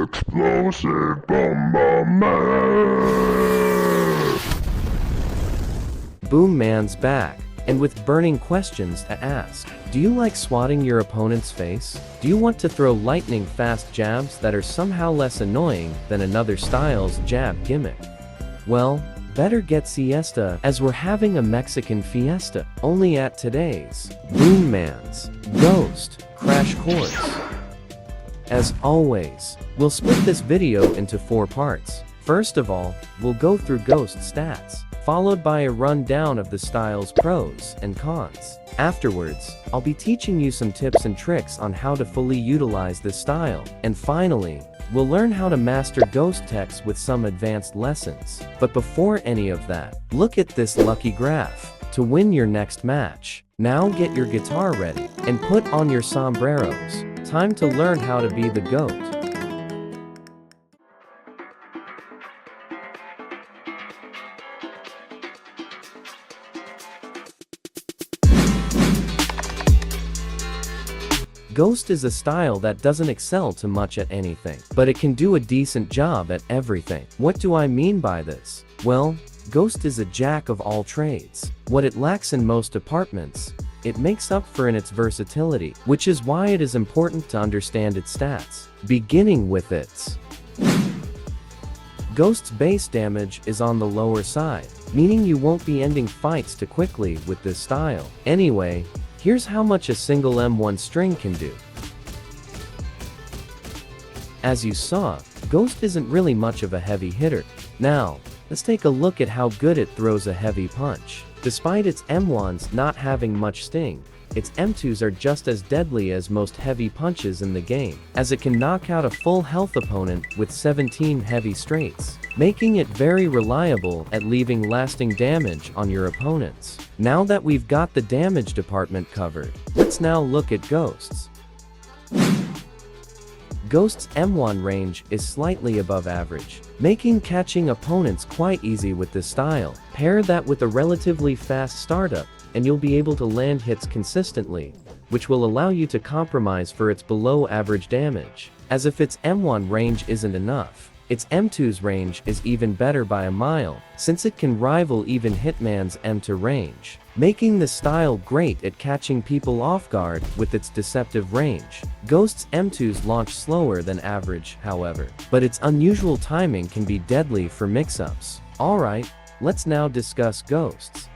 Explosive Bomber Man! Boom Man's back, and with burning questions to ask. Do you like swatting your opponent's face? Do you want to throw lightning-fast jabs that are somehow less annoying than another style's jab gimmick? Well, better get siesta, as we're having a Mexican fiesta, only at today's Boom Man's Ghost Crash Course. As always, we'll split this video into 4 parts. First of all, we'll go through Ghost stats, followed by a rundown of the style's pros and cons. Afterwards, I'll be teaching you some tips and tricks on how to fully utilize this style. And finally, we'll learn how to master Ghost techs with some advanced lessons. But before any of that, look at this lucky graph to win your next match. Now get your guitar ready and put on your sombreros. Time to learn how to be the GOAT. Ghost is a style that doesn't excel too much at anything, but it can do a decent job at everything. What do I mean by this? Well, Ghost is a jack of all trades. What it lacks in most departments, it makes up for in its versatility, which is why it is important to understand its stats. Beginning with its Ghost's base damage is on the lower side, meaning you won't be ending fights too quickly with this style. Anyway, here's how much a single M1 string can do. As you saw, Ghost isn't really much of a heavy hitter. Now, let's take a look at how good it throws a heavy punch. Despite its M1s not having much sting, its M2s are just as deadly as most heavy punches in the game, as it can knock out a full health opponent with 17 heavy straights, making it very reliable at leaving lasting damage on your opponents. Now that we've got the damage department covered, let's now look at Ghost's. Ghost's M1 range is slightly above average, making catching opponents quite easy with this style. Pair that with a relatively fast startup, and you'll be able to land hits consistently, which will allow you to compromise for its below average damage. As if its M1 range isn't enough, its M2's range is even better by a mile, since it can rival even Hitman's M2 range, making the style great at catching people off guard with its deceptive range. Ghost's M2s launch slower than average, however, but its unusual timing can be deadly for mix-ups. Alright, let's now discuss Ghost's.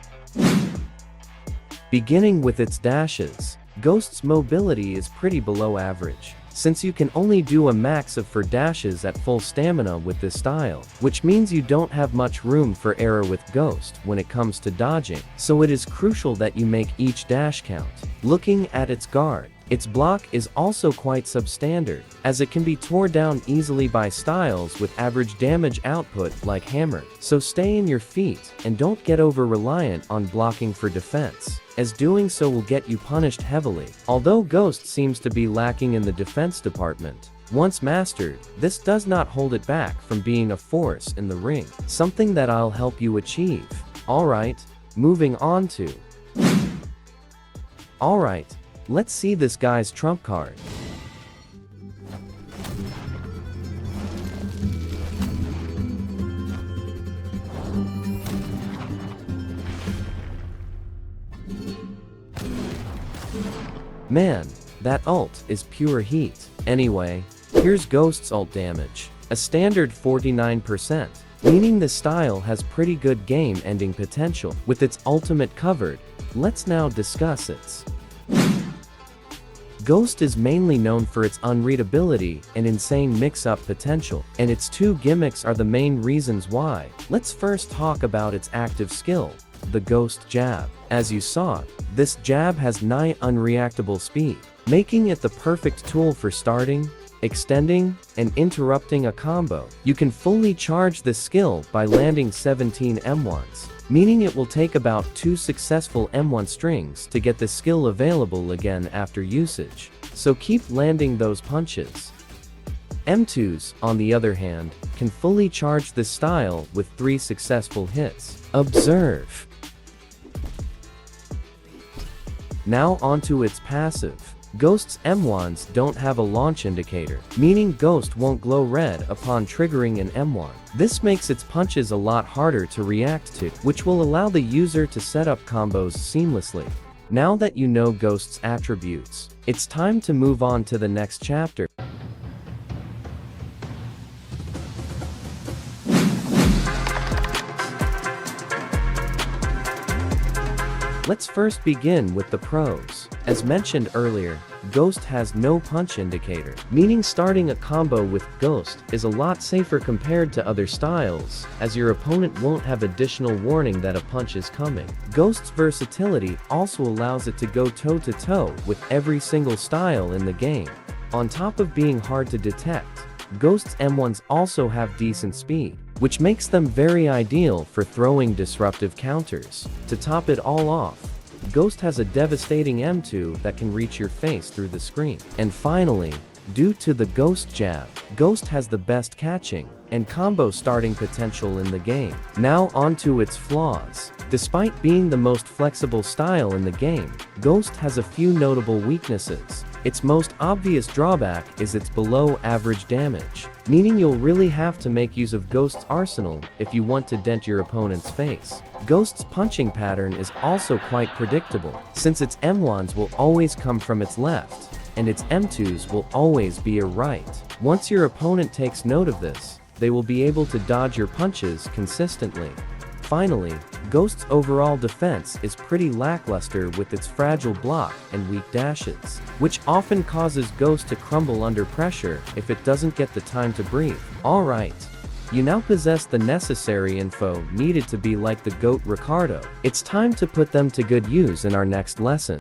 Beginning with its dashes, Ghost's mobility is pretty below average, since you can only do a max of 4 dashes at full stamina with this style, which means you don't have much room for error with Ghost when it comes to dodging, so it is crucial that you make each dash count. Looking at its guard, its block is also quite substandard, as it can be torn down easily by styles with average damage output like Hammer, so stay in your feet and don't get over-reliant on blocking for defense, as doing so will get you punished heavily. Although Ghost seems to be lacking in the defense department, once mastered, this does not hold it back from being a force in the ring, something that I'll help you achieve. Alright, moving on to... Alright, let's see this guy's trump card. Man, that ult is pure heat. Anyway, here's Ghost's ult damage, a standard 49%, meaning the style has pretty good game-ending potential. With its ultimate covered, let's now discuss its. Ghost is mainly known for its unreadability and insane mix-up potential, and its 2 gimmicks are the main reasons why. Let's first talk about its active skill, the Ghost Jab. As you saw, this jab has nigh unreactable speed, making it the perfect tool for starting, extending, and interrupting a combo. You can fully charge this skill by landing 17 M1s, meaning it will take about 2 successful M1 strings to get the skill available again after usage, so keep landing those punches. M2s, on the other hand, can fully charge this style with 3 successful hits. Observe. Now onto its passive. Ghost's M1s don't have a launch indicator, meaning Ghost won't glow red upon triggering an M1. This makes its punches a lot harder to react to, which will allow the user to set up combos seamlessly. Now that you know Ghost's attributes, it's time to move on to the next chapter. Let's first begin with the pros. As mentioned earlier, Ghost has no punch indicator, meaning starting a combo with Ghost is a lot safer compared to other styles, as your opponent won't have additional warning that a punch is coming. Ghost's versatility also allows it to go toe-to-toe with every single style in the game. On top of being hard to detect, Ghost's M1s also have decent speed, which makes them very ideal for throwing disruptive counters. To top it all off, Ghost has a devastating M2 that can reach your face through the screen. And finally, due to the Ghost jab, Ghost has the best catching and combo starting potential in the game. Now onto its flaws. Despite being the most flexible style in the game, Ghost has a few notable weaknesses. Its most obvious drawback is its below-average damage, meaning you'll really have to make use of Ghost's arsenal if you want to dent your opponent's face. Ghost's punching pattern is also quite predictable, since its M1s will always come from its left, and its M2s will always be a right. Once your opponent takes note of this, they will be able to dodge your punches consistently. Finally, Ghost's overall defense is pretty lackluster with its fragile block and weak dashes, which often causes Ghost to crumble under pressure if it doesn't get the time to breathe. Alright, you now possess the necessary info needed to be like the GOAT Ricardo. It's time to put them to good use in our next lesson.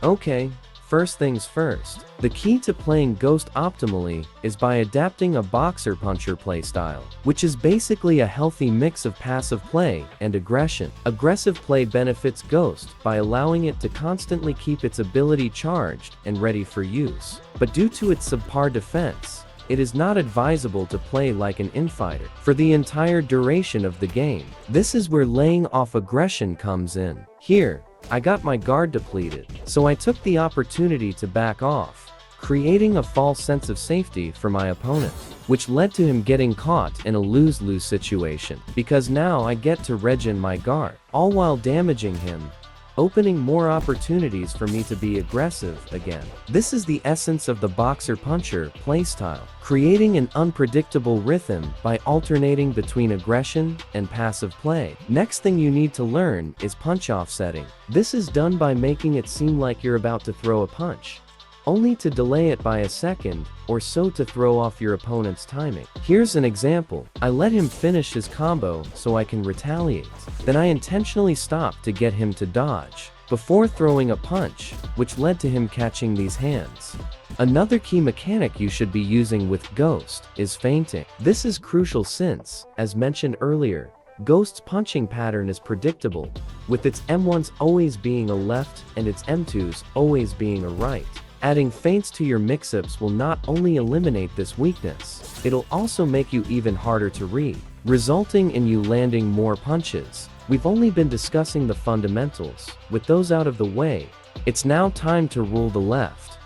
Okay. First things first, the key to playing Ghost optimally is by adapting a boxer-puncher playstyle, which is basically a healthy mix of passive play and aggression. Aggressive play benefits Ghost by allowing it to constantly keep its ability charged and ready for use. But due to its subpar defense, it is not advisable to play like an infighter for the entire duration of the game. This is where laying off aggression comes in. Here, I got my guard depleted, so I took the opportunity to back off, creating a false sense of safety for my opponent, which led to him getting caught in a lose-lose situation, because now I get to regen my guard, all while damaging him, opening more opportunities for me to be aggressive again. This is the essence of the boxer-puncher playstyle, creating an unpredictable rhythm by alternating between aggression and passive play. Next thing you need to learn is punch offsetting. This is done by making it seem like you're about to throw a punch, only to delay it by a second or so to throw off your opponent's timing. Here's an example. I let him finish his combo so I can retaliate. Then I intentionally stopped to get him to dodge before throwing a punch, which led to him catching these hands. Another key mechanic you should be using with Ghost is feinting. This is crucial since, as mentioned earlier, Ghost's punching pattern is predictable, with its M1s always being a left and its M2s always being a right. Adding feints to your mix-ups will not only eliminate this weakness, it'll also make you even harder to read, resulting in you landing more punches. We've only been discussing the fundamentals. With those out of the way, it's now time to rule the left.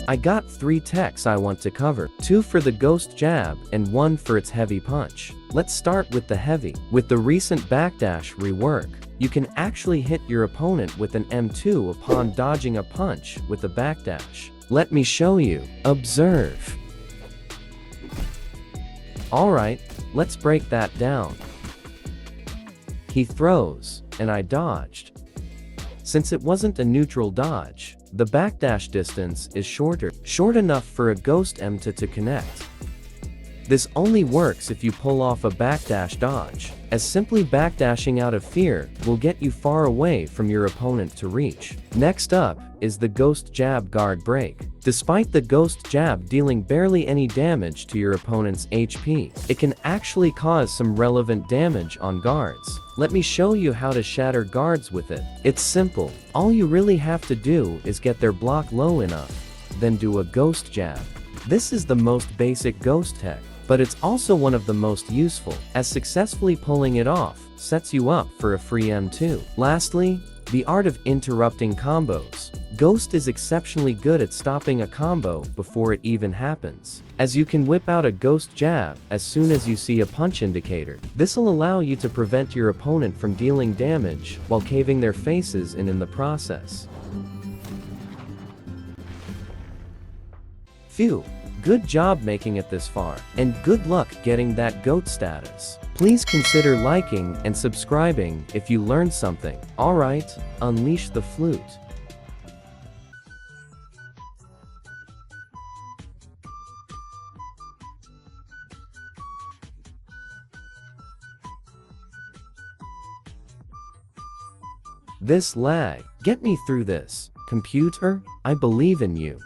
I got 3 techs I want to cover, 2 for the Ghost jab and 1 for its heavy punch. Let's start with the heavy. With the recent backdash rework, you can actually hit your opponent with an M2 upon dodging a punch with a backdash. Let me show you. Observe. Alright, let's break that down. He throws, and I dodged. Since it wasn't a neutral dodge, the backdash distance is short enough for a Ghost M2 to connect. This only works if you pull off a backdash dodge, as simply backdashing out of fear will get you far away from your opponent to reach. Next up is the ghost jab guard break. Despite the ghost jab dealing barely any damage to your opponent's HP, it can actually cause some relevant damage on guards. Let me show you how to shatter guards with it. It's simple. All you really have to do is get their block low enough, then do a ghost jab. This is the most basic ghost tech, but it's also one of the most useful, as successfully pulling it off sets you up for a free M2. Lastly, the art of interrupting combos. Ghost is exceptionally good at stopping a combo before it even happens, as you can whip out a ghost jab as soon as you see a punch indicator. This'll allow you to prevent your opponent from dealing damage while caving their faces in the process. Phew. Good job making it this far, and good luck getting that GOAT status. Please consider liking and subscribing if you learned something. Alright, unleash the flute. This lag. Get me through this. Computer, I believe in you.